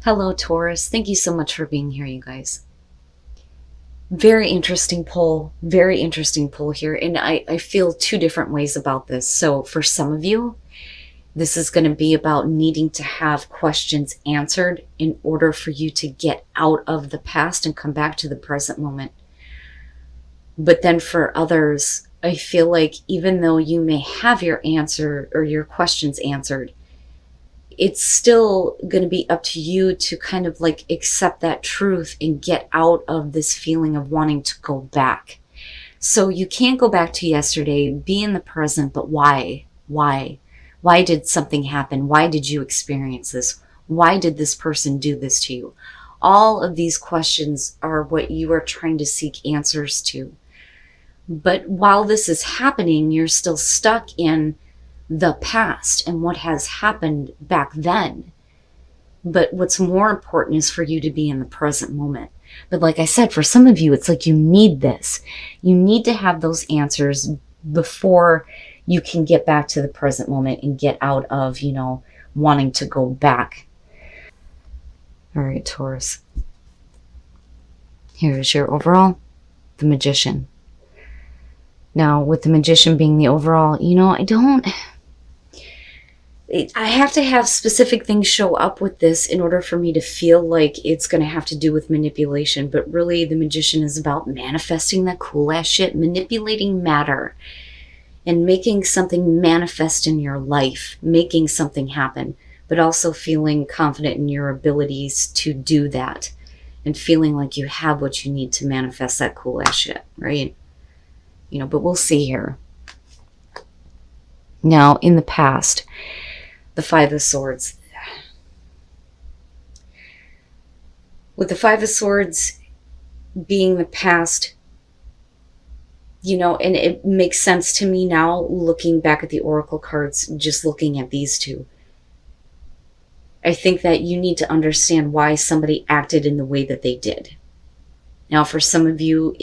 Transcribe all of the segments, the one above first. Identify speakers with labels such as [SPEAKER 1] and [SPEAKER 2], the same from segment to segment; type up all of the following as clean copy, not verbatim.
[SPEAKER 1] Hello, Taurus. Thank you so much for being here, you guys. Very interesting poll. Very interesting poll here. And I feel two different ways about this. So, for some of you, this is going to be about needing to have questions answered in order for you to get out of the past and come back to the present moment. But then for others, I feel like even though you may have your answer or your questions answered, it's still going to be up to you to kind of like accept that truth and get out of this feeling of wanting to go back. So you can't go back to yesterday, be in the present, but why? Why? Why did something happen? Why did you experience this? Why did this person do this to you? All of these questions are what you are trying to seek answers to. But while this is happening, you're still stuck in the past and what has happened back then. But what's more important is for you to be in the present moment. But like I said, for some of you, it's like you need this. You need to have those answers before you can get back to the present moment and get out of, wanting to go back. All right, Taurus. Here's your overall, the Magician. Now, with the Magician being the overall, I have to have specific things show up with this in order for me to feel like it's going to have to do with manipulation. But really, the Magician is about manifesting that cool ass shit, manipulating matter, and making something manifest in your life, making something happen, but also feeling confident in your abilities to do that and feeling like you have what you need to manifest that cool ass shit, right? But we'll see here. Now, in the past, the Five of Swords. With the Five of Swords being the past, and it makes sense to me now looking back at the Oracle cards, just looking at these two. I think that you need to understand why somebody acted in the way that they did. Now, for some of you,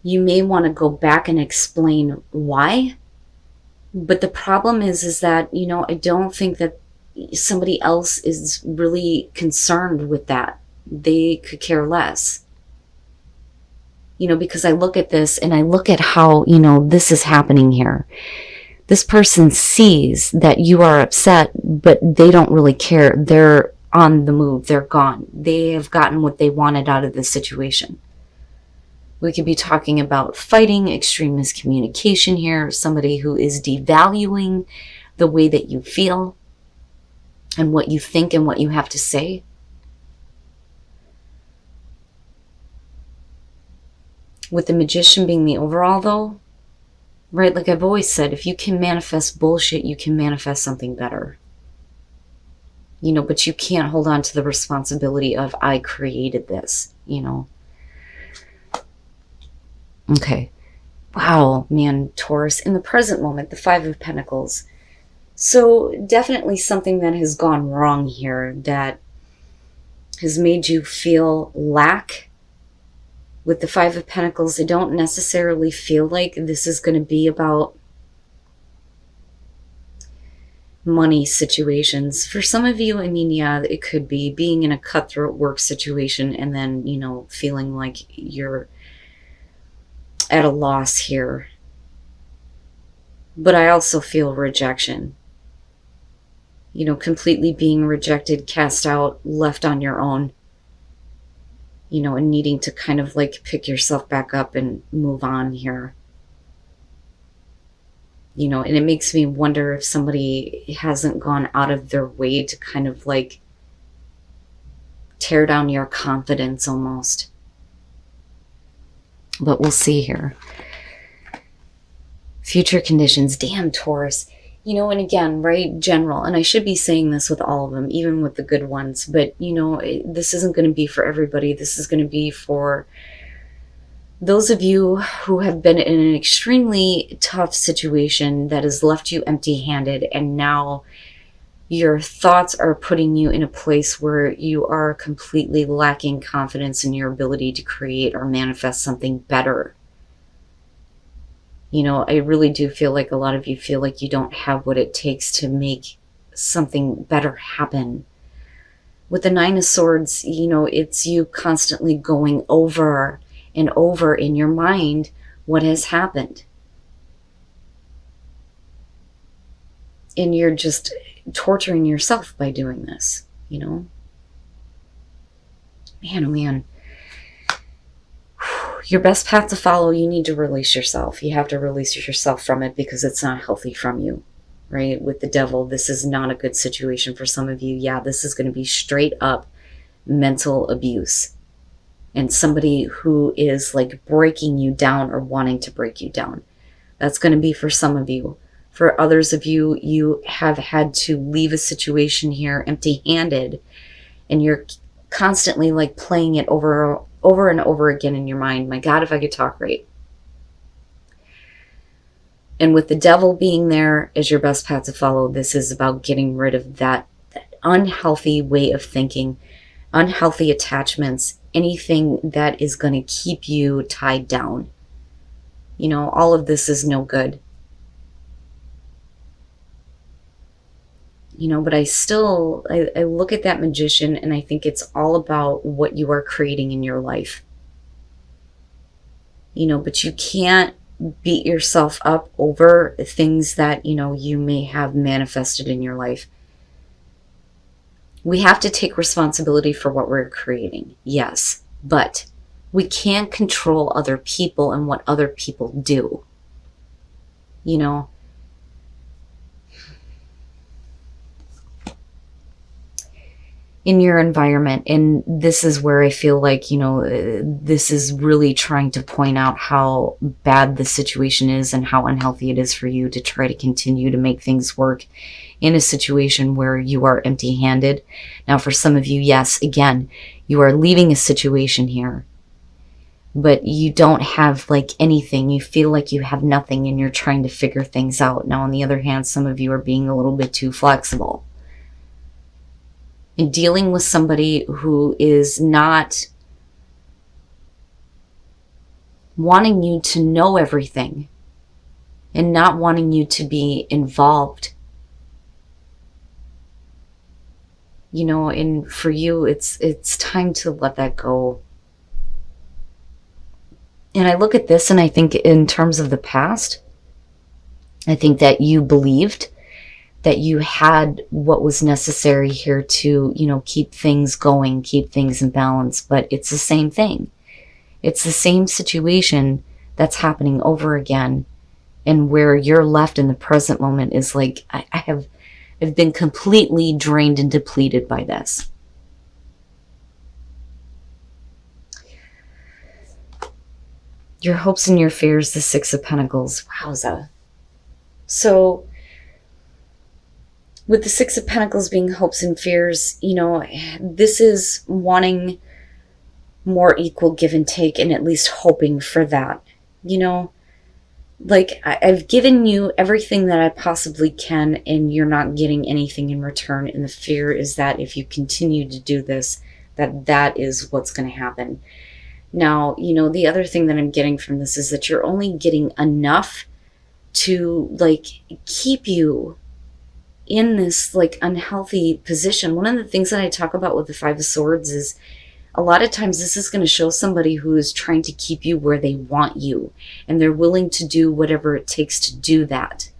[SPEAKER 1] you may want to go back and explain why. But the problem is that, I don't think that somebody else is really concerned with that. They could care less. Because I look at this and I look at how, this is happening here. This person sees that you are upset, but they don't really care. They're on the move. They're gone. They have gotten what they wanted out of this situation. We could be talking about fighting, extreme miscommunication here, somebody who is devaluing the way that you feel and what you think and what you have to say. With the Magician being the overall though, right, like I've always said, if you can manifest bullshit, you can manifest something better. But you can't hold on to the responsibility of, I created this, Okay. Wow, man, Taurus. In the present moment, the Five of Pentacles. So definitely something that has gone wrong here that has made you feel lack. With the Five of Pentacles, I don't necessarily feel like this is going to be about money situations. For some of you, yeah, it could be being in a cutthroat work situation and then, feeling like you're at a loss here. But I also feel rejection. Completely being rejected, cast out, left on your own. And needing to kind of like pick yourself back up and move on here. And it makes me wonder if somebody hasn't gone out of their way to kind of like tear down your confidence almost. But we'll see here. Future conditions. Damn, Taurus. And again, right, general. And I should be saying this with all of them, even with the good ones. But, this isn't going to be for everybody. This is going to be for those of you who have been in an extremely tough situation that has left you empty-handed. And now your thoughts are putting you in a place where you are completely lacking confidence in your ability to create or manifest something better. I really do feel like a lot of you feel like you don't have what it takes to make something better happen. With the Nine of Swords, you know, it's you constantly going over and over in your mind what has happened. And you're just torturing yourself by doing this, you know? Man, oh man. Your best path to follow, you need to release yourself. You have to release yourself from it because it's not healthy from you, right? With the Devil, this is not a good situation for some of you. Yeah, this is going to be straight up mental abuse. And somebody who is like breaking you down or wanting to break you down. That's going to be for some of you. For others of you, you have had to leave a situation here empty-handed, and you're constantly like playing it over and over again in your mind. My God, if I could talk right. And with the Devil being there as your best path to follow, this is about getting rid of that unhealthy way of thinking, unhealthy attachments, anything that is going to keep you tied down. You know, all of this is no good. You know, but I look at that Magician and I think it's all about what you are creating in your life. You know, but you can't beat yourself up over things that, you know, you may have manifested in your life. We have to take responsibility for what we're creating, yes, but we can't control other people and what other people do. You know, in your environment. And this is where I feel like, you know, this is really trying to point out how bad the situation is and how unhealthy it is for you to try to continue to make things work in a situation where you are empty-handed. Now, for some of you, yes, again, you are leaving a situation here, but you don't have like anything. You feel like you have nothing and you're trying to figure things out. Now, on the other hand, some of you are being a little bit too flexible. And dealing with somebody who is not wanting you to know everything and not wanting you to be involved. You know, and for you, it's time to let that go. And I look at this and I think in terms of the past, I think that you believed that you had what was necessary here to, you know, keep things going, keep things in balance. But it's the same thing. It's the same situation that's happening over again. And where you're left in the present moment is like, I've been completely drained and depleted by this. Your hopes and your fears, the Six of Pentacles. Wowza. So with the Six of Pentacles being hopes and fears, you know, this is wanting more equal give and take and at least hoping for that. You know, like I've given you everything that I possibly can and you're not getting anything in return. And the fear is that if you continue to do this, that is what's going to happen. Now, you know, the other thing that I'm getting from this is that you're only getting enough to like keep you in this like unhealthy position. One of the things that I talk about with the Five of Swords is a lot of times this is going to show somebody who is trying to keep you where they want you, and they're willing to do whatever it takes to do that.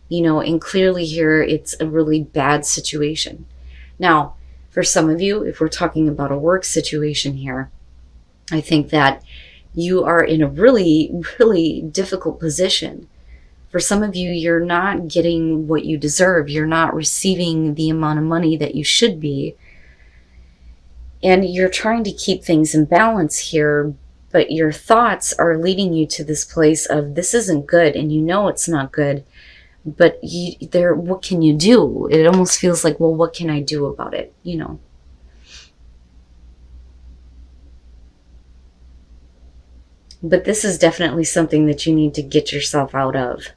[SPEAKER 1] You know, and clearly here it's a really bad situation. Now, for some of you, if we're talking about a work situation here, I think that you are in a really, really difficult position. For some of you, you're not getting what you deserve. You're not receiving the amount of money that you should be. And you're trying to keep things in balance here, but your thoughts are leading you to this place of this isn't good, and you know it's not good, but what can you do? It almost feels like, well, what can I do about it? You know. But this is definitely something that you need to get yourself out of.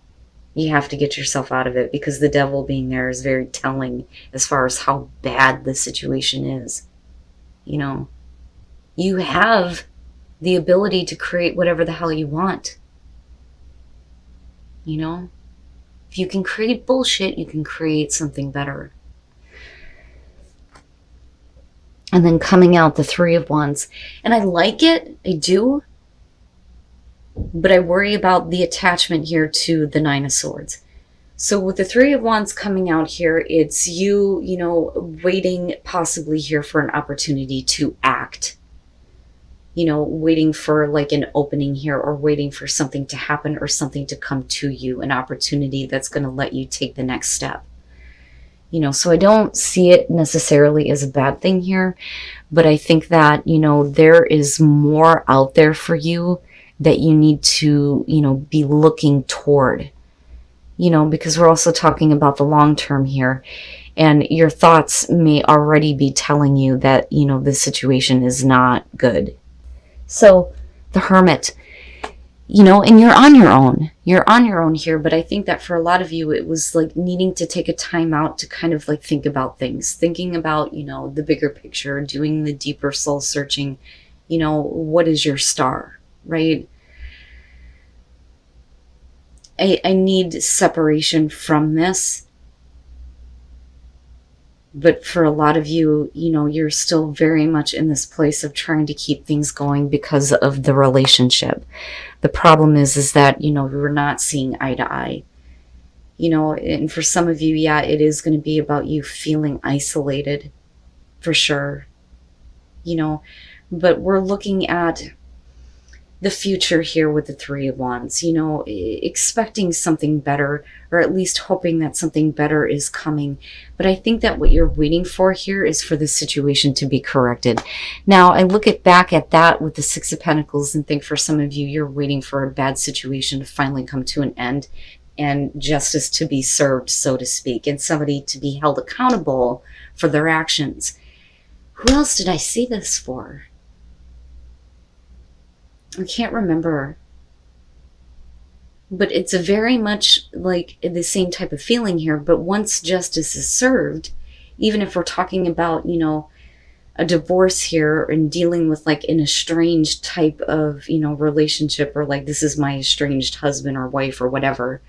[SPEAKER 1] You have to get yourself out of it because the Devil being there is very telling as far as how bad the situation is. You know, you have the ability to create whatever the hell you want. You know, if you can create bullshit, you can create something better. And then coming out the Three of Wands. And I like it, I do. But I worry about the attachment here to the Nine of Swords. So with the Three of Wands coming out here, it's you, you know, waiting possibly here for an opportunity to act. You know, waiting for like an opening here, or waiting for something to happen or something to come to you, an opportunity that's going to let you take the next step. You know, so I don't see it necessarily as a bad thing here, but I think that, you know, there is more out there for you that you need to, you know, be looking toward. You know, because we're also talking about the long term here, and your thoughts may already be telling you that, you know, this situation is not good. So the Hermit, you know, and you're on your own. You're on your own here, but I think that for a lot of you, it was like needing to take a time out to kind of like think about things, thinking about, you know, the bigger picture, doing the deeper soul searching, you know, what is your star, right? I need separation from this. But for a lot of you, you know, you're still very much in this place of trying to keep things going because of the relationship. The problem is that, you know, we're not seeing eye to eye. You know, and for some of you, yeah, it is going to be about you feeling isolated, for sure. You know, but we're looking at the future here with the Three of Wands, you know, expecting something better, or at least hoping that something better is coming. But I think that what you're waiting for here is for the situation to be corrected. Now, I look back at that with the Six of Pentacles and think for some of you, you're waiting for a bad situation to finally come to an end and justice to be served, so to speak, and somebody to be held accountable for their actions. Who else did I see this for? I can't remember, but it's a very much like the same type of feeling here. But once justice is served, even if we're talking about, you know, a divorce here and dealing with like an estranged type of, you know, relationship, or like this is my estranged husband or wife or whatever,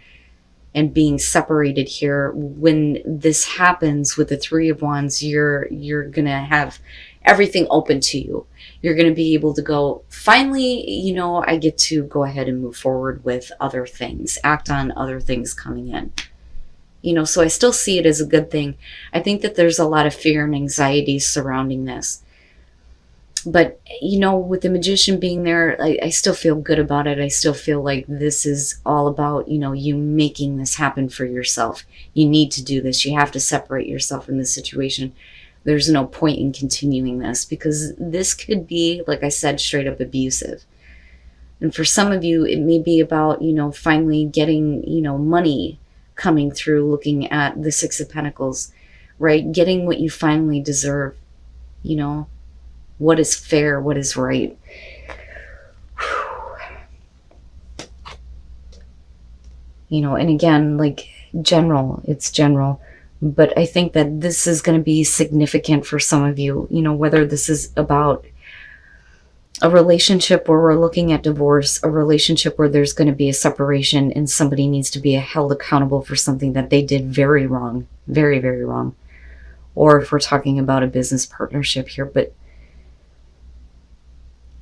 [SPEAKER 1] and being separated here, when this happens with the Three of Wands, you're gonna have everything open to you. You're going to be able to go, finally, you know, I get to go ahead and move forward with other things, act on other things coming in. You know, so I still see it as a good thing. I think that there's a lot of fear and anxiety surrounding this. But, you know, with the Magician being there, I still feel good about it. I still feel like this is all about, you know, you making this happen for yourself. You need to do this. You have to separate yourself from this situation. There's no point in continuing this, because this could be, like I said, straight up abusive. And for some of you, it may be about, you know, finally getting, you know, money coming through, looking at the Six of Pentacles, right? Getting what you finally deserve, you know, what is fair, what is right. You know, and again, like it's general. But I think that this is going to be significant for some of you, you know, whether this is about a relationship where we're looking at divorce, a relationship where there's going to be a separation and somebody needs to be held accountable for something that they did very wrong, very, very wrong. Or if we're talking about a business partnership here. But,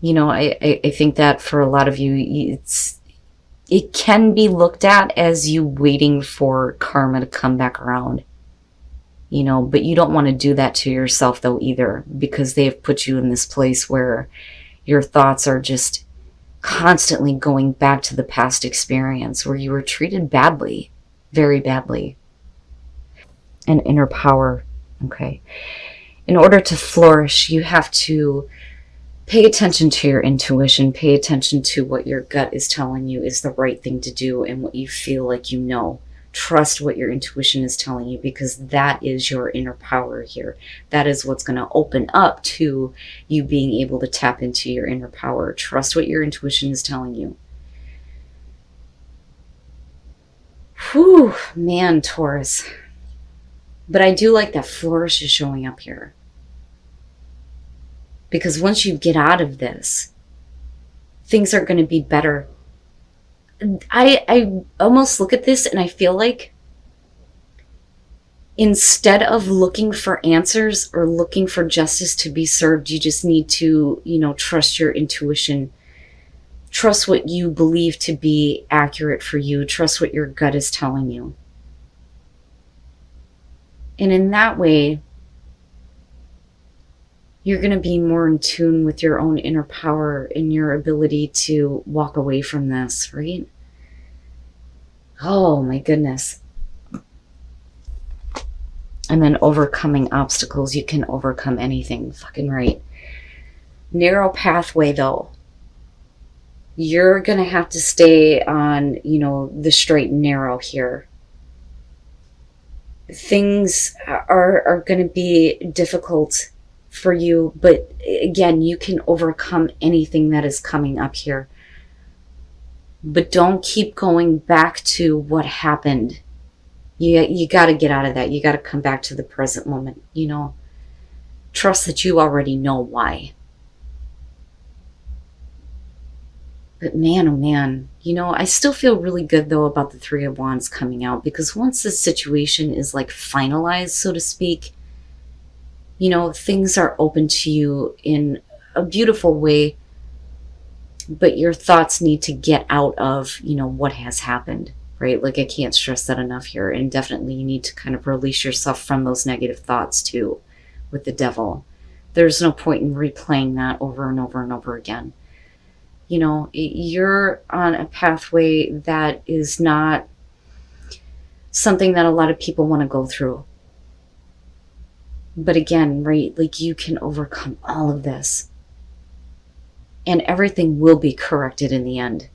[SPEAKER 1] you know, I think that for a lot of you, it can be looked at as you waiting for karma to come back around. You know, but you don't want to do that to yourself though either, because they have put you in this place where your thoughts are just constantly going back to the past experience where you were treated badly, very badly. And inner power, okay. In order to flourish, you have to pay attention to your intuition, pay attention to what your gut is telling you is the right thing to do and what you feel like you know. Trust what your intuition is telling you, because that is your inner power here. That is what's going to open up to you being able to tap into your inner power. Trust what your intuition is telling you. Whew, man, Taurus. But I do like that flourish is showing up here. Because once you get out of this, things are going to be better. I almost look at this and I feel like instead of looking for answers or looking for justice to be served, you just need to, trust your intuition. Trust what you believe to be accurate for you. Trust what your gut is telling you. And in that way, you're going to be more in tune with your own inner power and your ability to walk away from this, right? Oh my goodness. And then overcoming obstacles. You can overcome anything. Fucking right. Narrow pathway though. You're going to have to stay on, the straight and narrow here. Things are going to be difficult for you, but again, you can overcome anything that is coming up here. But don't keep going back to what happened. You got to get out of that. You got to come back to the present moment, Trust that you already know why. But man, oh man, I still feel really good though about the Three of Wands coming out, because once this situation is like finalized, so to speak, things are open to you in a beautiful way, but your thoughts need to get out of, what has happened, right? Like I can't stress that enough here. And definitely you need to kind of release yourself from those negative thoughts too with the Devil. There's no point in replaying that over and over and over again. You're on a pathway that is not something that a lot of people want to go through. But again, right, like you can overcome all of this. And everything will be corrected in the end.